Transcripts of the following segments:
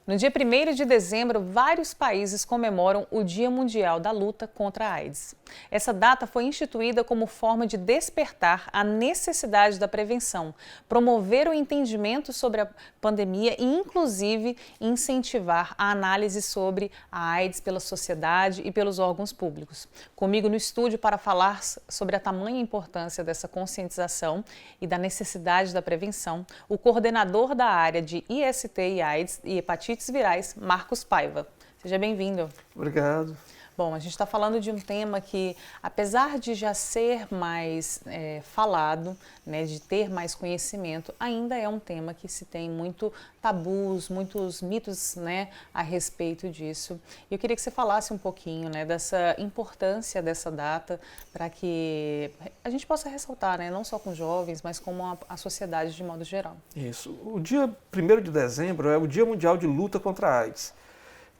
No dia 1º de dezembro, vários países comemoram o Dia Mundial da Luta contra a AIDS. Essa data foi instituída como forma de despertar a necessidade da prevenção, promover o entendimento sobre a pandemia e, inclusive, incentivar a análise sobre a AIDS pela sociedade e pelos órgãos públicos. Comigo no estúdio para falar sobre a tamanha importância dessa conscientização e da necessidade da prevenção, o coordenador da área de IST e AIDS e hepatites virais, Marcos Paiva. Seja bem-vindo. Obrigado. Bom, a gente está falando de um tema que, apesar de já ser mais falado, né, de ter mais conhecimento, ainda é um tema que se tem muito tabus, muitos mitos, né, a respeito disso. E eu queria que você falasse um pouquinho, né, dessa importância dessa data para que a gente possa ressaltar, né, não só com jovens, mas como a sociedade de modo geral. Isso. O dia 1º de dezembro é o Dia Mundial de Luta contra a AIDS,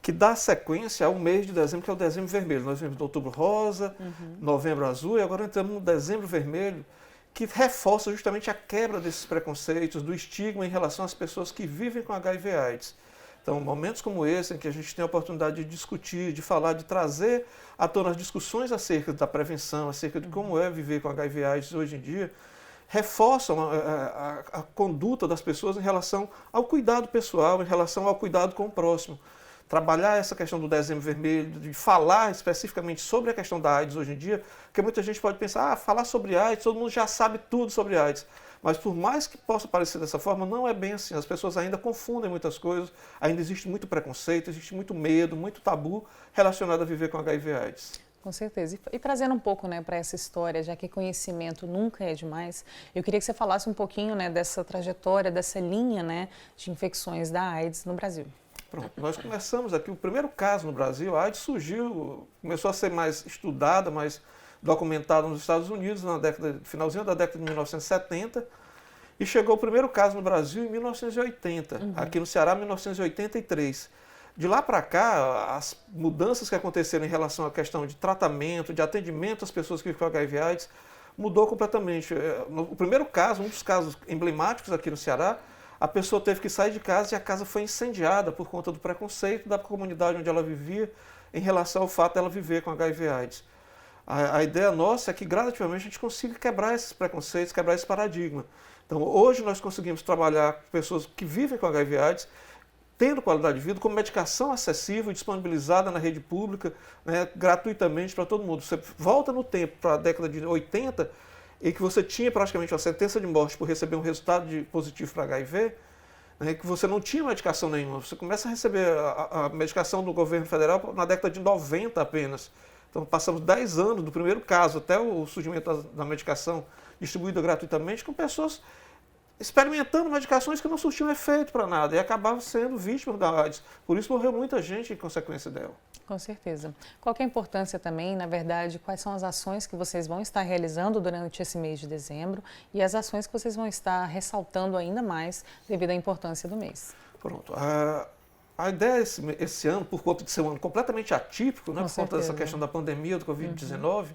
que dá sequência ao mês de dezembro, que é o dezembro vermelho. Nós vimos outubro rosa, novembro azul e agora entramos no dezembro vermelho, que reforça justamente a quebra desses preconceitos, do estigma em relação às pessoas que vivem com HIV/AIDS. Então, momentos como esse, em que a gente tem a oportunidade de discutir, de falar, de trazer à tona as discussões acerca da prevenção, acerca de como é viver com HIV/AIDS hoje em dia, reforçam a conduta das pessoas em relação ao cuidado pessoal, em relação ao cuidado com o próximo. Trabalhar essa questão do dezembro vermelho, de falar especificamente sobre a questão da AIDS hoje em dia, porque muita gente pode pensar, falar sobre AIDS, todo mundo já sabe tudo sobre AIDS. Mas por mais que possa parecer dessa forma, não é bem assim. As pessoas ainda confundem muitas coisas, ainda existe muito preconceito, existe muito medo, muito tabu relacionado a viver com HIV/AIDS. Com certeza. E trazendo um pouco, né, para essa história, já que conhecimento nunca é demais, eu queria que você falasse um pouquinho, né, dessa trajetória, dessa linha, né, de infecções da AIDS no Brasil. Pronto, nós começamos aqui, o primeiro caso no Brasil, a AIDS surgiu, começou a ser mais estudada, mais documentada nos Estados Unidos, finalzinho da década de 1970, e chegou o primeiro caso no Brasil em 1980, aqui no Ceará, 1983. De lá para cá, as mudanças que aconteceram em relação à questão de tratamento, de atendimento às pessoas que vivem com HIV/AIDS, mudou completamente. O primeiro caso, um dos casos emblemáticos aqui no Ceará, a pessoa teve que sair de casa e a casa foi incendiada por conta do preconceito da comunidade onde ela vivia em relação ao fato dela viver com HIV/AIDS. A ideia nossa é que gradativamente a gente consiga quebrar esses preconceitos, quebrar esse paradigma. Então hoje nós conseguimos trabalhar com pessoas que vivem com HIV/AIDS, tendo qualidade de vida, com medicação acessível, disponibilizada na rede pública, né, gratuitamente para todo mundo. Você volta no tempo para a década de 80, em que você tinha praticamente uma sentença de morte por receber um resultado positivo para HIV, né, que você não tinha medicação nenhuma. Você começa a receber a medicação do governo federal na década de 90 apenas. Então passamos 10 anos do primeiro caso até o surgimento da medicação distribuída gratuitamente com pessoas experimentando medicações que não surtiam efeito para nada e acabavam sendo vítimas da AIDS. Por isso morreu muita gente em consequência dela. Com certeza. Qual que é a importância também, na verdade, quais são as ações que vocês vão estar realizando durante esse mês de dezembro e as ações que vocês vão estar ressaltando ainda mais devido à importância do mês? Pronto. A ideia esse ano, por conta de ser um ano completamente atípico, né, por conta dessa questão da pandemia do Covid-19,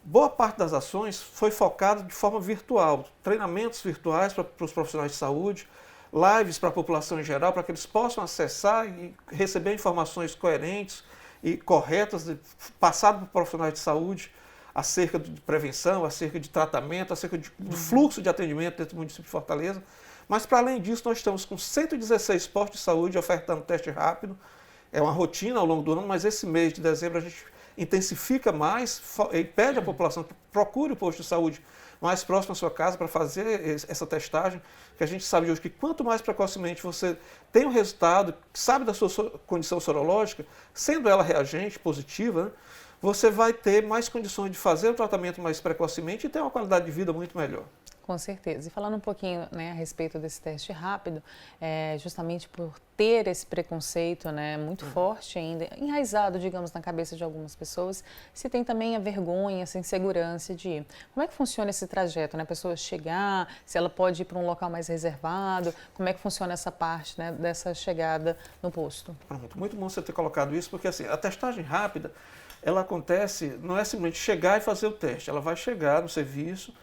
boa parte das ações foi focada de forma virtual, treinamentos virtuais para os profissionais de saúde, lives para a população em geral, para que eles possam acessar e receber informações coerentes e corretas, passadas por profissionais de saúde, acerca de prevenção, acerca de tratamento, acerca do fluxo de atendimento dentro do município de Fortaleza. Mas, para além disso, nós estamos com 116 postos de saúde ofertando teste rápido. É uma rotina ao longo do ano, mas esse mês de dezembro a gente intensifica mais e pede à população que procure o posto de saúde mais próximo à sua casa para fazer essa testagem, que a gente sabe hoje que quanto mais precocemente você tem um resultado, sabe da sua condição sorológica, sendo ela reagente, positiva, né, você vai ter mais condições de fazer o tratamento mais precocemente e ter uma qualidade de vida muito melhor. Com certeza. E falando um pouquinho, né, a respeito desse teste rápido, justamente por ter esse preconceito, né, muito forte ainda, enraizado, digamos, na cabeça de algumas pessoas, se tem também a vergonha, essa insegurança de ir. Como é que funciona esse trajeto, né? A pessoa chegar, se ela pode ir para um local mais reservado, como é que funciona essa parte, né, dessa chegada no posto? Pronto, muito bom você ter colocado isso, porque assim, a testagem rápida, ela acontece, não é simplesmente chegar e fazer o teste, ela vai chegar no serviço,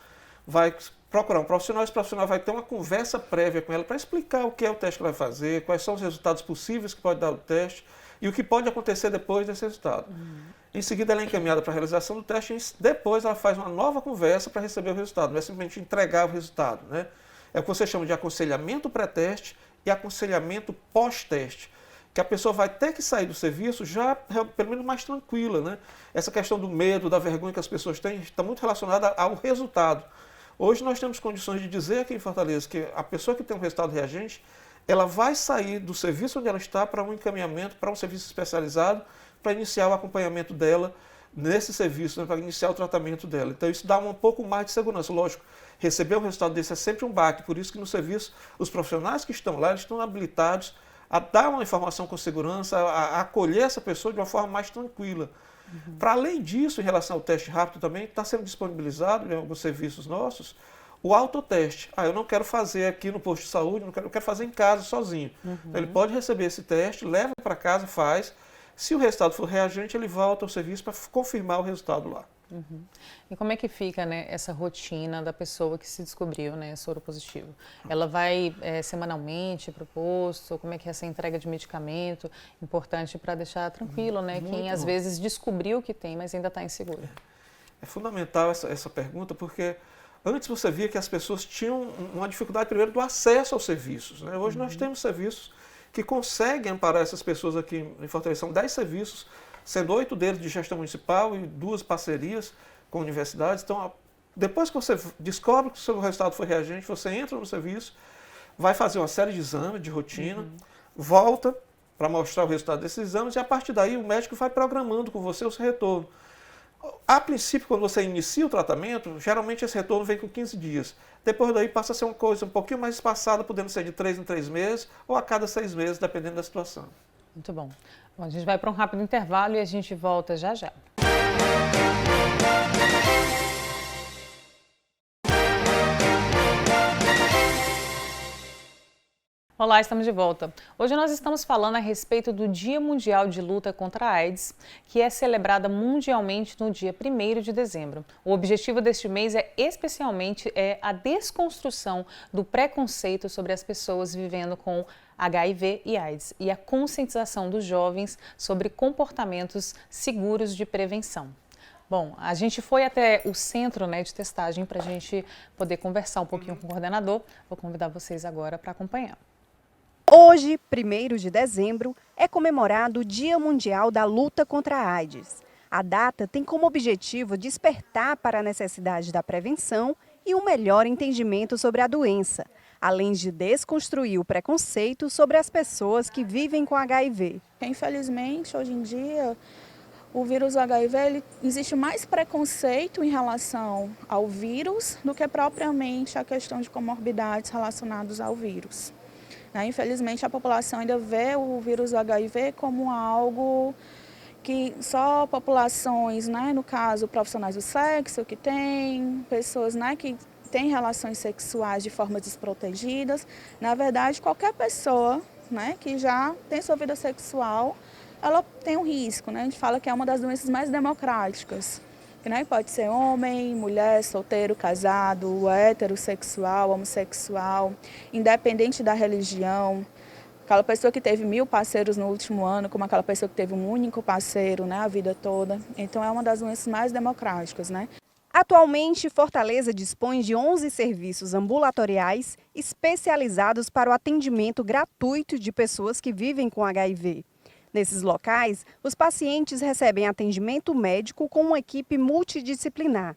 vai procurar um profissional, esse profissional vai ter uma conversa prévia com ela para explicar o que é o teste que ela vai fazer, quais são os resultados possíveis que pode dar o teste e o que pode acontecer depois desse resultado. Em seguida, ela é encaminhada para a realização do teste e depois ela faz uma nova conversa para receber o resultado, não é simplesmente entregar o resultado, né? É o que você chama de aconselhamento pré-teste e aconselhamento pós-teste, que a pessoa vai ter que sair do serviço já, pelo menos, mais tranquila, né? Essa questão do medo, da vergonha que as pessoas têm, está muito relacionada ao resultado. Hoje nós temos condições de dizer aqui em Fortaleza que a pessoa que tem um resultado reagente, ela vai sair do serviço onde ela está para um encaminhamento, para um serviço especializado, para iniciar o acompanhamento dela nesse serviço, né, para iniciar o tratamento dela. Então isso dá um pouco mais de segurança. Lógico, receber um resultado desse é sempre um baque, por isso que no serviço os profissionais que estão lá, eles estão habilitados a dar uma informação com segurança, a acolher essa pessoa de uma forma mais tranquila. Para além disso, em relação ao teste rápido também, está sendo disponibilizado em alguns serviços nossos o autoteste. Eu não quero fazer aqui no posto de saúde, eu quero fazer em casa sozinho. Então, ele pode receber esse teste, leva para casa, faz. Se o resultado for reagente, ele volta ao serviço para confirmar o resultado lá. E como é que fica, né, essa rotina da pessoa que se descobriu, né, soro positivo? Ela vai semanalmente para o posto? Como é que é essa entrega de medicamento? Importante para deixar tranquilo, né, quem às vezes descobriu que tem, mas ainda está inseguro. É fundamental essa pergunta, porque antes você via que as pessoas tinham uma dificuldade, primeiro, do acesso aos serviços, né? Hoje nós temos serviços que conseguem amparar essas pessoas aqui em Fortaleza. São 10 serviços, sendo 8 deles de gestão municipal e 2 parcerias com universidades. Então, depois que você descobre que o seu resultado foi reagente, você entra no serviço, vai fazer uma série de exames de rotina, volta para mostrar o resultado desses exames e a partir daí o médico vai programando com você o seu retorno. A princípio, quando você inicia o tratamento, geralmente esse retorno vem com 15 dias. Depois daí passa a ser uma coisa um pouquinho mais espaçada, podendo ser de 3 em 3 meses ou a cada 6 meses, dependendo da situação. Muito bom. Bom, a gente vai para um rápido intervalo e a gente volta já já. Olá, estamos de volta. Hoje nós estamos falando a respeito do Dia Mundial de Luta contra a AIDS, que é celebrada mundialmente no dia 1º de dezembro. O objetivo deste mês é especialmente a desconstrução do preconceito sobre as pessoas vivendo com HIV e AIDS e a conscientização dos jovens sobre comportamentos seguros de prevenção. Bom, a gente foi até o centro, né, de testagem para a gente poder conversar um pouquinho com o coordenador. Vou convidar vocês agora para acompanhar. Hoje, 1º de dezembro, é comemorado o Dia Mundial da Luta contra a AIDS. A data tem como objetivo despertar para a necessidade da prevenção e um melhor entendimento sobre a doença, além de desconstruir o preconceito sobre as pessoas que vivem com HIV. Infelizmente, hoje em dia, o vírus HIV, existe mais preconceito em relação ao vírus do que propriamente a questão de comorbidades relacionadas ao vírus. Infelizmente, a população ainda vê o vírus HIV como algo que só populações, no caso, profissionais do sexo que têm, pessoas que têm relações sexuais de forma desprotegidas. Na verdade, qualquer pessoa que já tem sua vida sexual, ela tem um risco. A gente fala que é uma das doenças mais democráticas. Pode ser homem, mulher, solteiro, casado, heterossexual, homossexual, independente da religião. Aquela pessoa que teve 1000 parceiros no último ano, como aquela pessoa que teve um único parceiro, a vida toda. Então, é uma das doenças mais democráticas, Atualmente, Fortaleza dispõe de 11 serviços ambulatoriais especializados para o atendimento gratuito de pessoas que vivem com HIV. Nesses locais, os pacientes recebem atendimento médico com uma equipe multidisciplinar.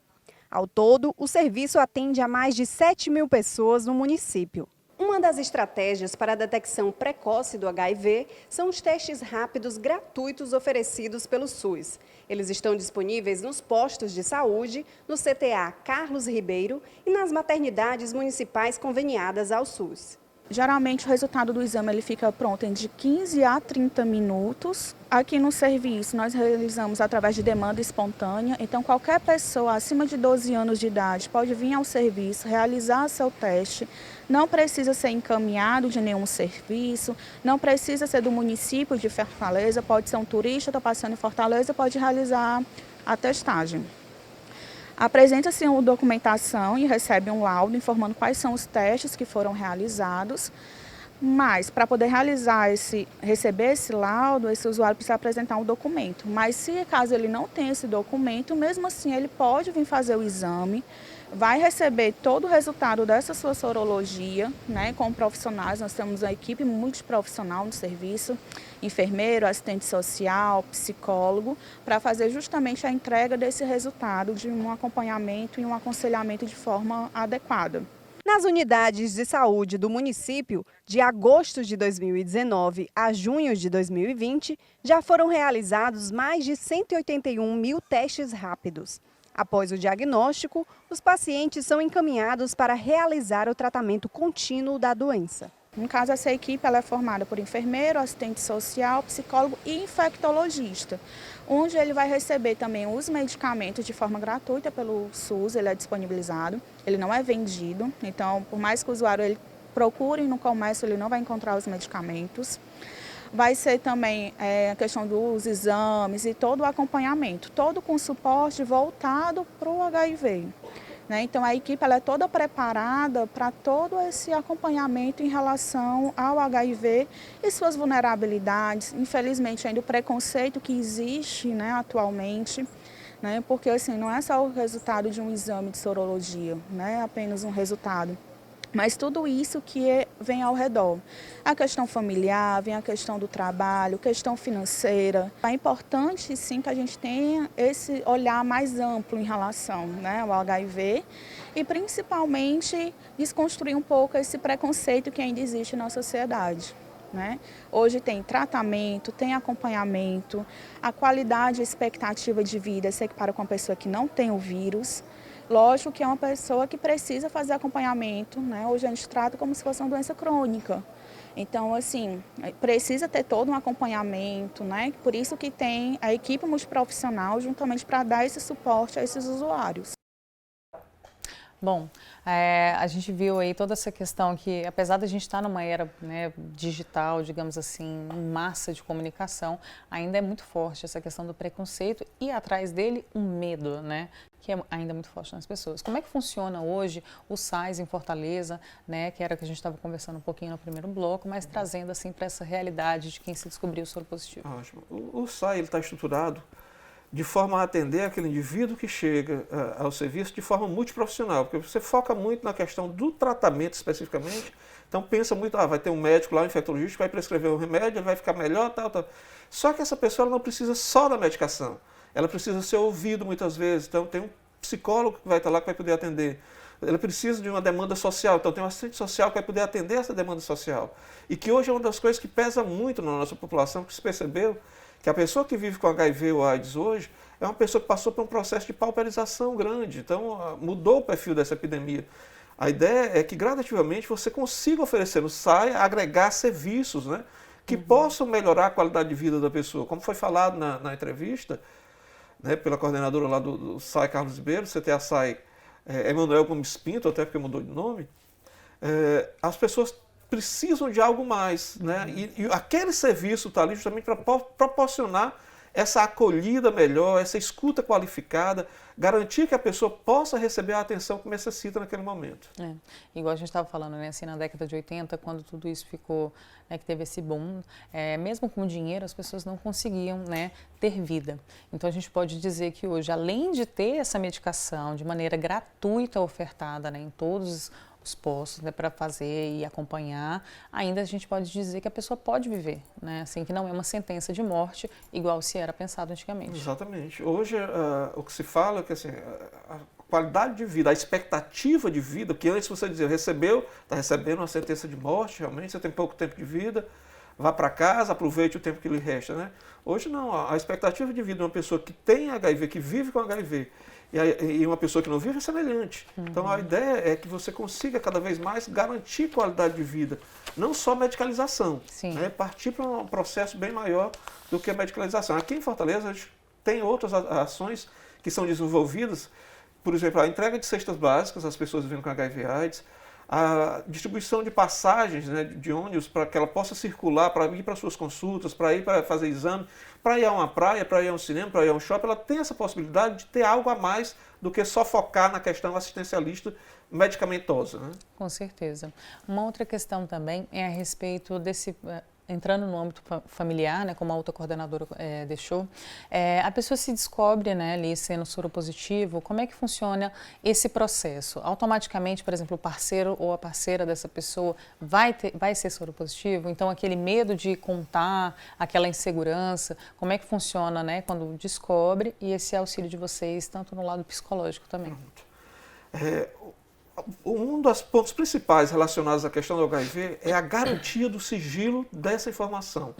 Ao todo, o serviço atende a mais de 7.000 pessoas no município. Uma das estratégias para a detecção precoce do HIV são os testes rápidos gratuitos oferecidos pelo SUS. Eles estão disponíveis nos postos de saúde, no CTA Carlos Ribeiro e nas maternidades municipais conveniadas ao SUS. Geralmente o resultado do exame ele fica pronto de 15 a 30 minutos. Aqui no serviço nós realizamos através de demanda espontânea, então qualquer pessoa acima de 12 anos de idade pode vir ao serviço, realizar seu teste, não precisa ser encaminhado de nenhum serviço, não precisa ser do município de Fortaleza, pode ser um turista, está passando em Fortaleza, pode realizar a testagem. Apresenta-se uma documentação e recebe um laudo informando quais são os testes que foram realizados. Mas, para poder receber esse laudo, esse usuário precisa apresentar um documento. Mas, se caso ele não tenha esse documento, mesmo assim ele pode vir fazer o exame, vai receber todo o resultado dessa sua sorologia, né, com profissionais. Nós temos uma equipe multiprofissional no serviço, enfermeiro, assistente social, psicólogo, para fazer justamente a entrega desse resultado de um acompanhamento e um aconselhamento de forma adequada. Nas unidades de saúde do município, de agosto de 2019 a junho de 2020, já foram realizados mais de 181 mil testes rápidos. Após o diagnóstico, os pacientes são encaminhados para realizar o tratamento contínuo da doença. No caso, essa equipe ela é formada por enfermeiro, assistente social, psicólogo e infectologista, onde ele vai receber também os medicamentos de forma gratuita pelo SUS, ele é disponibilizado, ele não é vendido, então por mais que o usuário ele procure no comércio, ele não vai encontrar os medicamentos. Vai ser também a questão dos exames e todo o acompanhamento, todo com suporte voltado para o HIV. Então, a equipe ela é toda preparada para todo esse acompanhamento em relação ao HIV e suas vulnerabilidades. Infelizmente, ainda o preconceito que existe, né, atualmente, né, porque assim, não é só o resultado de um exame de sorologia, né, apenas um resultado. Mas tudo isso que vem ao redor. A questão familiar, vem a questão do trabalho, questão financeira. É importante, sim, que a gente tenha esse olhar mais amplo em relação, né, ao HIV e, principalmente, desconstruir um pouco esse preconceito que ainda existe na sociedade. Né? Hoje tem tratamento, tem acompanhamento, a qualidade e expectativa de vida se equipara com a pessoa que não tem o vírus. Lógico que é uma pessoa que precisa fazer acompanhamento, né? Hoje a gente trata como se fosse uma doença crônica. Então, assim, precisa ter todo um acompanhamento, né? Por isso que tem a equipe multiprofissional juntamente para dar esse suporte a esses usuários. Bom, a gente viu aí toda essa questão que, apesar da gente estar numa era, né, digital, digamos assim, massa de comunicação, ainda é muito forte essa questão do preconceito e atrás dele um medo, né, que é ainda muito forte nas pessoas. Como é que funciona hoje o SAIS em Fortaleza, né, que era o que a gente estava conversando um pouquinho no primeiro bloco, mas trazendo assim para essa realidade de quem se descobriu soro positivo? Ótimo. O SAI está estruturado de forma a atender aquele indivíduo que chega ao serviço de forma multiprofissional, porque você foca muito na questão do tratamento especificamente, então pensa muito, vai ter um médico lá, um infectologista, que vai prescrever um remédio, ele vai ficar melhor, tal, tal. Só que essa pessoa ela não precisa só da medicação, ela precisa ser ouvida muitas vezes, então tem um psicólogo que vai estar lá que vai poder atender. Ela precisa de uma demanda social, então tem um assistente social que vai poder atender essa demanda social. E que hoje é uma das coisas que pesa muito na nossa população, que se percebeu que a pessoa que vive com HIV ou AIDS hoje é uma pessoa que passou por um processo de pauperização grande, então mudou o perfil dessa epidemia. A ideia é que gradativamente você consiga oferecer no SAI, agregar serviços, né, que possam melhorar a qualidade de vida da pessoa. Como foi falado na entrevista, né, pela coordenadora lá do SAI Carlos Ribeiro, você tem a SAI Emanuel Gomes Pinto, até porque mudou de nome, as pessoas precisam de algo mais, né? E aquele serviço está ali justamente para proporcionar essa acolhida melhor, essa escuta qualificada, garantir que a pessoa possa receber a atenção que necessita naquele momento. Igual a gente estava falando, né, assim, na década de 80, quando tudo isso ficou, né, que teve esse boom, mesmo com dinheiro as pessoas não conseguiam, né, ter vida. Então a gente pode dizer que hoje, além de ter essa medicação de maneira gratuita ofertada, né, em todos os postos, né, para fazer e acompanhar, ainda a gente pode dizer que a pessoa pode viver, né, assim, que não é uma sentença de morte, igual se era pensado antigamente. Exatamente. Hoje, o que se fala é que assim, a qualidade de vida, a expectativa de vida, que antes você dizia, está recebendo uma sentença de morte, realmente, você tem pouco tempo de vida, vá para casa, aproveite o tempo que lhe resta, né? Hoje não, a expectativa de vida de uma pessoa que tem HIV, que vive com HIV, e uma pessoa que não vive é semelhante. Então a ideia é que você consiga cada vez mais garantir qualidade de vida, não só medicalização, né? Partir para um processo bem maior do que a medicalização. Aqui em Fortaleza a gente tem outras ações que são desenvolvidas, por exemplo, a entrega de cestas básicas às pessoas vivendo com HIV/AIDS, a distribuição de passagens, né, de ônibus para que ela possa circular, para ir para suas consultas, para ir para fazer exame, para ir a uma praia, para ir a um cinema, para ir a um shopping, ela tem essa possibilidade de ter algo a mais do que só focar na questão assistencialista medicamentosa. Né? Com certeza. Uma outra questão também é a respeito desse... entrando no âmbito familiar, né, como a outra coordenadora deixou, a pessoa se descobre, né, ali sendo soropositivo, como é que funciona esse processo? Automaticamente, por exemplo, o parceiro ou a parceira dessa pessoa vai ser soropositivo? Então, aquele medo de contar, aquela insegurança, como é que funciona, né, quando descobre, e esse auxílio de vocês, tanto no lado psicológico também? Um dos pontos principais relacionados à questão do HIV é a garantia do sigilo dessa informação.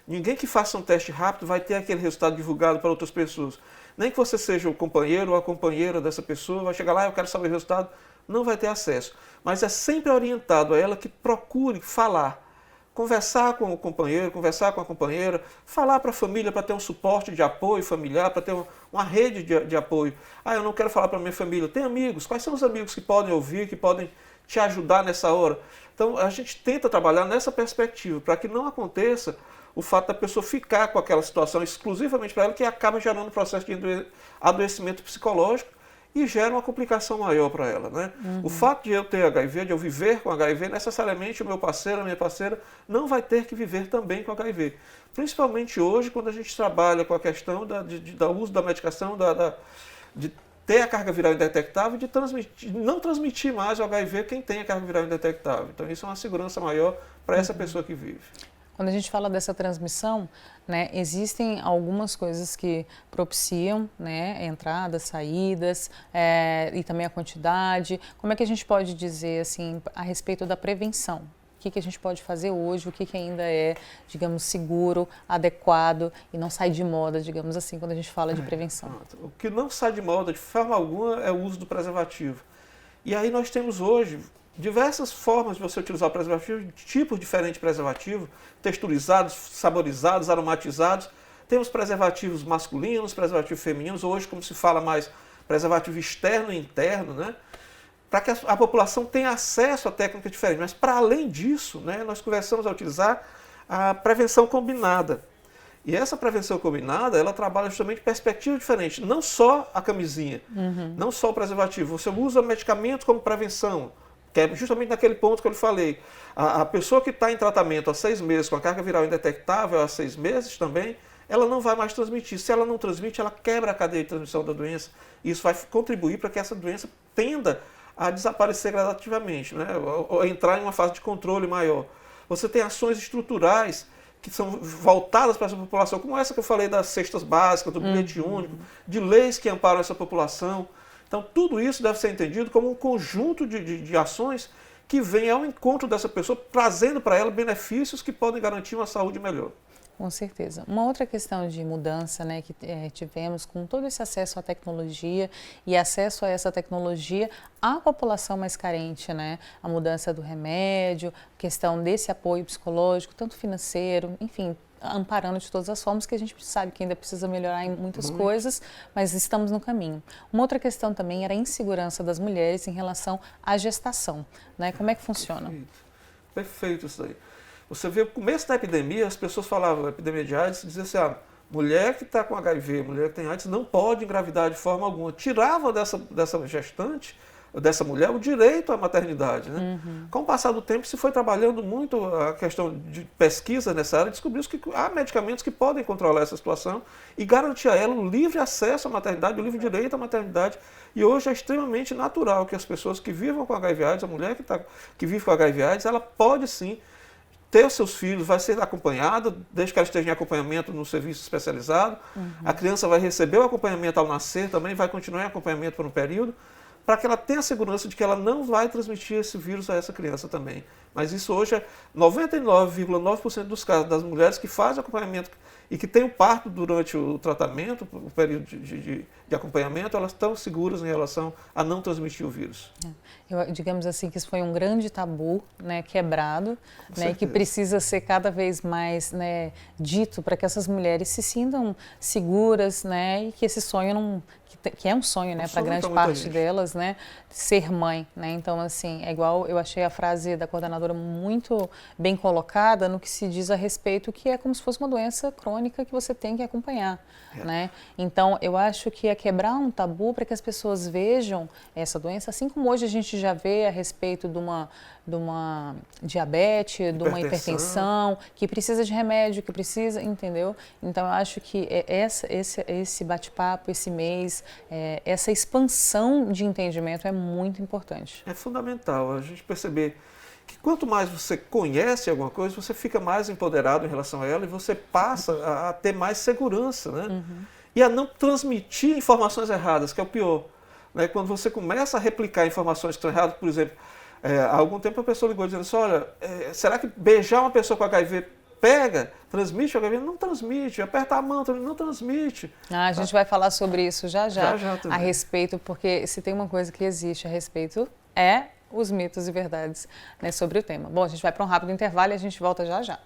Ninguém que faça um teste rápido vai ter aquele resultado divulgado para outras pessoas. Nem que você seja o companheiro ou a companheira dessa pessoa, vai chegar lá, eu quero saber o resultado, não vai ter acesso. Mas é sempre orientado a ela que procure falar, conversar com o companheiro, conversar com a companheira, falar para a família para ter um suporte de apoio familiar, para ter uma rede de apoio. Ah, eu não quero falar para a minha família. Tem amigos. Quais são os amigos que podem ouvir, que podem te ajudar nessa hora? Então, a gente tenta trabalhar nessa perspectiva, para que não aconteça o fato da pessoa ficar com aquela situação exclusivamente para ela, que acaba gerando um processo de adoecimento psicológico e gera uma complicação maior para ela. Né? O fato de eu ter HIV, de eu viver com HIV, necessariamente o meu parceiro, a minha parceira, não vai ter que viver também com HIV. Principalmente hoje, quando a gente trabalha com a questão do uso da medicação, de ter a carga viral indetectável e de não transmitir mais o HIV quem tem a carga viral indetectável. Então isso é uma segurança maior para essa pessoa que vive. Quando a gente fala dessa transmissão, né, existem algumas coisas que propiciam, né, entradas, saídas e também a quantidade. Como é que a gente pode dizer assim, a respeito da prevenção? O que a gente pode fazer hoje, o que ainda é, digamos, seguro, adequado e não sai de moda, digamos assim, quando a gente fala de prevenção? O que não sai de moda de forma alguma é o uso do preservativo. E aí nós temos hoje diversas formas de você utilizar o preservativo, tipos diferentes de preservativo, texturizados, saborizados, aromatizados. Temos preservativos masculinos, preservativos femininos, hoje como se fala mais preservativo externo e interno, né? Para que a população tenha acesso a técnicas diferentes. Mas para além disso, né, nós começamos a utilizar a prevenção combinada. E essa prevenção combinada, ela trabalha justamente perspectivas diferentes, não só a camisinha, não só o preservativo. Você usa medicamentos como prevenção, que é justamente naquele ponto que eu lhe falei. A pessoa que está em tratamento há 6 meses, com a carga viral indetectável há 6 meses também, ela não vai mais transmitir. Se ela não transmite, ela quebra a cadeia de transmissão da doença. E isso vai contribuir para que essa doença tenda a desaparecer gradativamente, né? Ou entrar em uma fase de controle maior. Você tem ações estruturais que são voltadas para essa população, como essa que eu falei das cestas básicas, do bilhete único, de leis que amparam essa população. Então, tudo isso deve ser entendido como um conjunto de ações que vem ao encontro dessa pessoa, trazendo para ela benefícios que podem garantir uma saúde melhor. Com certeza. Uma outra questão de mudança, né, que tivemos com todo esse acesso à tecnologia e acesso a essa tecnologia à população mais carente, né? A mudança do remédio, questão desse apoio psicológico, tanto financeiro, enfim, amparando de todas as formas, que a gente sabe que ainda precisa melhorar em muitas coisas, mas estamos no caminho. Uma outra questão também era a insegurança das mulheres em relação à gestação, né? Como é que funciona? Perfeito isso aí. Você vê, no começo da epidemia, as pessoas falavam, a epidemia de AIDS, diziam assim, mulher que está com HIV, mulher que tem AIDS, não pode engravidar de forma alguma. Tirava dessa gestante, dessa mulher, o direito à maternidade. Né? Com o passar do tempo, se foi trabalhando muito a questão de pesquisa nessa área, descobriu-se que há medicamentos que podem controlar essa situação e garantir a ela o livre acesso à maternidade, o livre direito à maternidade. E hoje é extremamente natural que as pessoas que vivam com HIV/AIDS, a mulher que vive com HIV/AIDS, ela pode sim ter os seus filhos, vai ser acompanhada, desde que ela esteja em acompanhamento no serviço especializado. A criança vai receber o acompanhamento ao nascer também, vai continuar em acompanhamento por um período, para que ela tenha a segurança de que ela não vai transmitir esse vírus a essa criança também. Mas isso hoje é 99,9% dos casos das mulheres que fazem acompanhamento e que têm o parto durante o tratamento, o período de acompanhamento, elas estão seguras em relação a não transmitir o vírus. Digamos assim que isso foi um grande tabu, né, quebrado, né, e que precisa ser cada vez mais, né, dito para que essas mulheres se sintam seguras, né, e que esse sonho não, que que é um sonho, né, para grande parte delas, né, ser mãe, né? Então, assim, é igual, eu achei a frase da coordenadora muito bem colocada no que se diz a respeito, que é como se fosse uma doença crônica que você tem que acompanhar, né? Então, eu acho que é quebrar um tabu para que as pessoas vejam essa doença, assim como hoje a gente já vê a respeito de uma diabetes, de uma hipertensão, que precisa de remédio, que precisa, entendeu? Então, eu acho que esse bate-papo, esse mês, essa expansão de entendimento é muito importante. É fundamental a gente perceber que quanto mais você conhece alguma coisa, você fica mais empoderado em relação a ela e você passa a ter mais segurança, né? E a não transmitir informações erradas, que é o pior. Né? Quando você começa a replicar informações que estão erradas, por exemplo, há algum tempo a pessoa ligou dizendo assim, olha, será que beijar uma pessoa com HIV transmite o HIV? Não transmite. Apertar a mão também não transmite. A gente vai falar sobre isso já também. A respeito, porque se tem uma coisa que existe a respeito, é os mitos e verdades, né, sobre o tema. Bom, a gente vai para um rápido intervalo e a gente volta já já.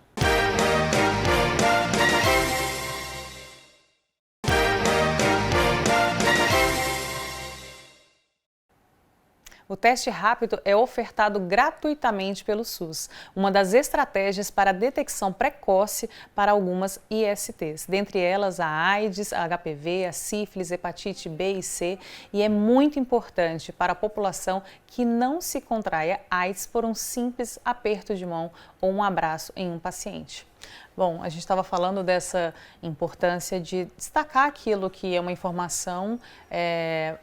O teste rápido é ofertado gratuitamente pelo SUS, uma das estratégias para a detecção precoce para algumas ISTs, dentre elas a AIDS, a HPV, a sífilis, hepatite B e C, e é muito importante para a população que não se contraia AIDS por um simples aperto de mão ou um abraço em um paciente. Bom, a gente estava falando dessa importância de destacar aquilo que é uma informação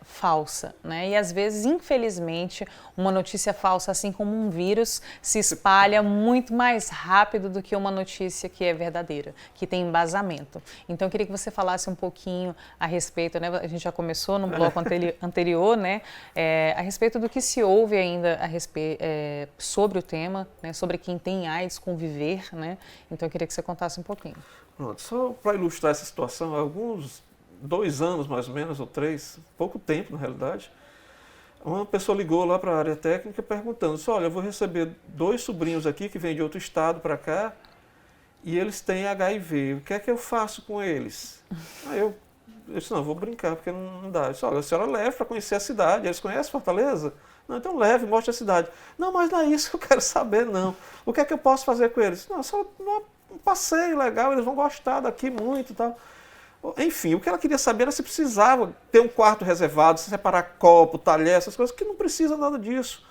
falsa, né? E às vezes, infelizmente, uma notícia falsa, assim como um vírus, se espalha muito mais rápido do que uma notícia que é verdadeira, que tem embasamento. Então, eu queria que você falasse um pouquinho a respeito, né? A gente já começou no bloco anterior, né? A respeito do que se ouve ainda sobre o tema, né? Sobre quem tem AIDS, conviver, né? Então, eu queria que você contasse um pouquinho. Pronto, só para ilustrar essa situação, há alguns 2 anos mais ou menos, ou 3, pouco tempo na realidade, uma pessoa ligou lá para a área técnica perguntando, olha, eu vou receber 2 sobrinhos aqui que vêm de outro estado para cá e eles têm HIV, o que é que eu faço com eles? Aí eu disse, não, eu vou brincar porque não dá. Eu disse, olha, a senhora leve para conhecer a cidade, eles conhecem Fortaleza? Não, então leve, mostre a cidade. Não, mas não é isso que eu quero saber, não. O que é que eu posso fazer com eles? Não, só um passeio legal, eles vão gostar daqui muito e tal. Enfim, o que ela queria saber era se precisava ter um quarto reservado, se separar copo, talher, essas coisas, que não precisa nada disso.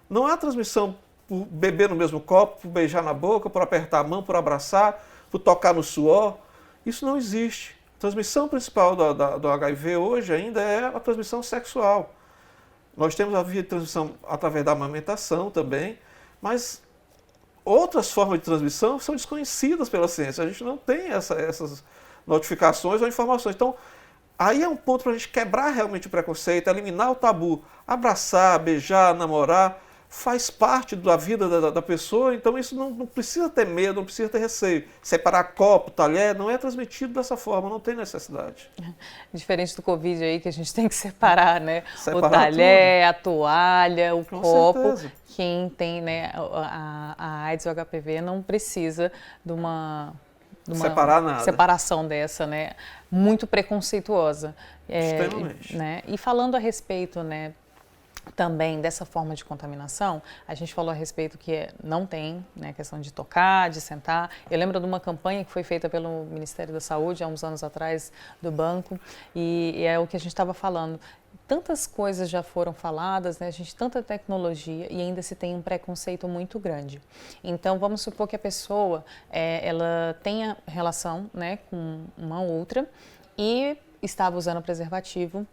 Não há transmissão por beber no mesmo copo, por beijar na boca, por apertar a mão, por abraçar, por tocar no suor. Isso não existe. A transmissão principal do HIV hoje ainda é a transmissão sexual. Nós temos a via de transmissão através da amamentação também, mas outras formas de transmissão são desconhecidas pela ciência. A gente não tem essas notificações ou informações. Então, aí é um ponto para a gente quebrar realmente o preconceito, eliminar o tabu. Abraçar, beijar, namorar, faz parte da vida da pessoa, então isso não precisa ter medo, não precisa ter receio. Separar copo, talher, não é transmitido dessa forma, não tem necessidade. Diferente do Covid aí, que a gente tem que separar, né? Separar o talher, tudo. A toalha, o Com copo. certeza. Quem tem, né, a AIDS ou HPV não precisa de uma separar nada. Separação dessa, né? Muito preconceituosa. Extremamente. Né? E falando a respeito, né, também dessa forma de contaminação, a gente falou a respeito que não tem, né, questão de tocar, de sentar. Eu lembro de uma campanha que foi feita pelo Ministério da Saúde há uns anos atrás, do banco, e é o que a gente estava falando. Tantas coisas já foram faladas, né? A gente tanta tecnologia e ainda se tem um preconceito muito grande. Então, vamos supor que a pessoa ela tenha relação, né, com uma outra e estava usando preservativo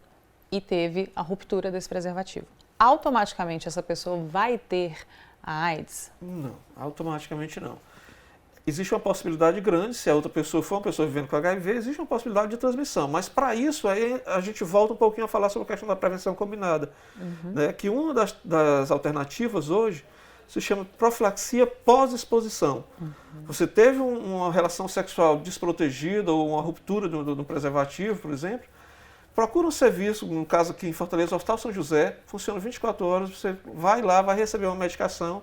e teve a ruptura desse preservativo. Automaticamente essa pessoa vai ter a AIDS? Não, automaticamente não. Existe uma possibilidade grande, se a outra pessoa for uma pessoa vivendo com HIV, existe uma possibilidade de transmissão. Mas para isso aí a gente volta um pouquinho a falar sobre a questão da prevenção combinada. Né? Que uma das alternativas hoje se chama profilaxia pós-exposição. Você teve uma relação sexual desprotegida ou uma ruptura do preservativo, por exemplo, procura um serviço, no caso aqui em Fortaleza, o Hospital São José, funciona 24 horas, você vai lá, vai receber uma medicação,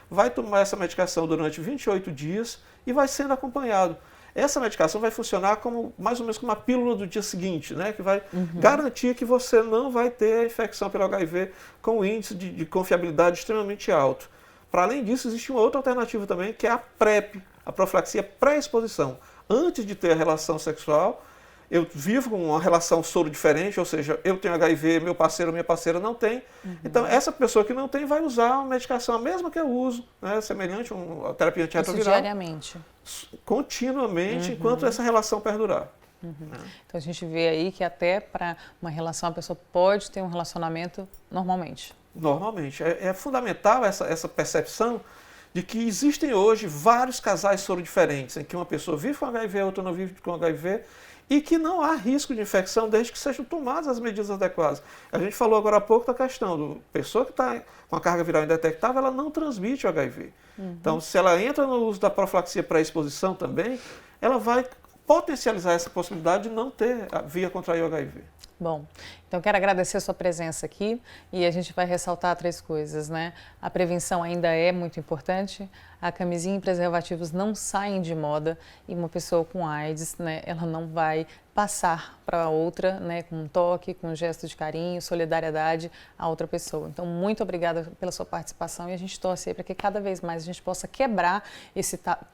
vai tomar essa medicação durante 28 dias e vai sendo acompanhado. essa medicação vai funcionar como mais ou menos como uma pílula do dia seguinte, né? Que vai garantir que você não vai ter a infecção pelo HIV com índice de confiabilidade extremamente alto. Para além disso, existe uma outra alternativa também, que é a PrEP, a profilaxia pré-exposição. Antes de ter a relação sexual, eu vivo com uma relação soro diferente, ou seja, eu tenho HIV, meu parceiro ou minha parceira não tem. Então, essa pessoa que não tem vai usar uma medicação, a mesma que eu uso, né, semelhante a uma terapia antirretroviral. Isso diariamente. Continuamente, enquanto essa relação perdurar. Então, a gente vê aí que até para uma relação, a pessoa pode ter um relacionamento normalmente. Normalmente. É fundamental essa percepção de que existem hoje vários casais soro diferentes, em que uma pessoa vive com HIV, a outra não vive com HIV, e que não há risco de infecção desde que sejam tomadas as medidas adequadas. A gente falou agora há pouco da questão do pessoa que está com a carga viral indetectável, ela não transmite o HIV. Então, se ela entra no uso da profilaxia pré-exposição também, ela vai potencializar essa possibilidade de não ter a via contrair o HIV. Bom, então quero agradecer a sua presença aqui e a gente vai ressaltar 3 coisas, né? A prevenção ainda é muito importante, a camisinha e preservativos não saem de moda e uma pessoa com AIDS, né, ela não vai passar para outra, né, com um toque, com um gesto de carinho, solidariedade a outra pessoa. Então, muito obrigada pela sua participação e a gente torce aí para que cada vez mais a gente possa quebrar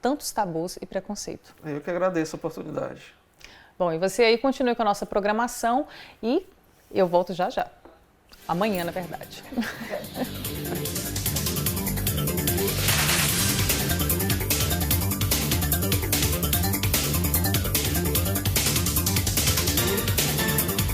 tantos tabus e preconceito. Eu que agradeço a oportunidade. Bom, e você aí continue com a nossa programação e eu volto já já. Amanhã, na verdade.